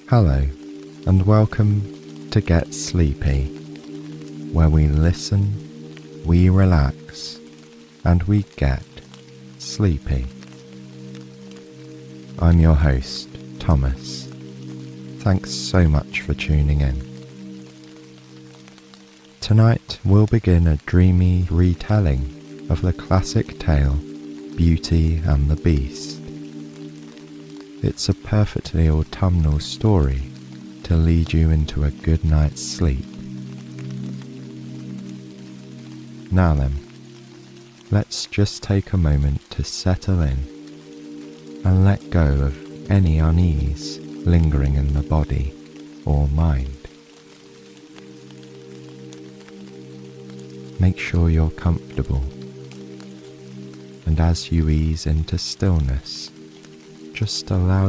Hello, and welcome to Get Sleepy, where we listen, we relax, and we get sleepy. I'm your host, Thomas. Thanks so much for tuning in. Tonight we'll begin a dreamy retelling of the classic tale Beauty and the Beast. It's a perfectly autumnal story to lead you into a good night's sleep. Now then, let's just take a moment to settle in and let go of any unease lingering in the body or mind. Make sure you're comfortable, and as you ease into stillness, just allow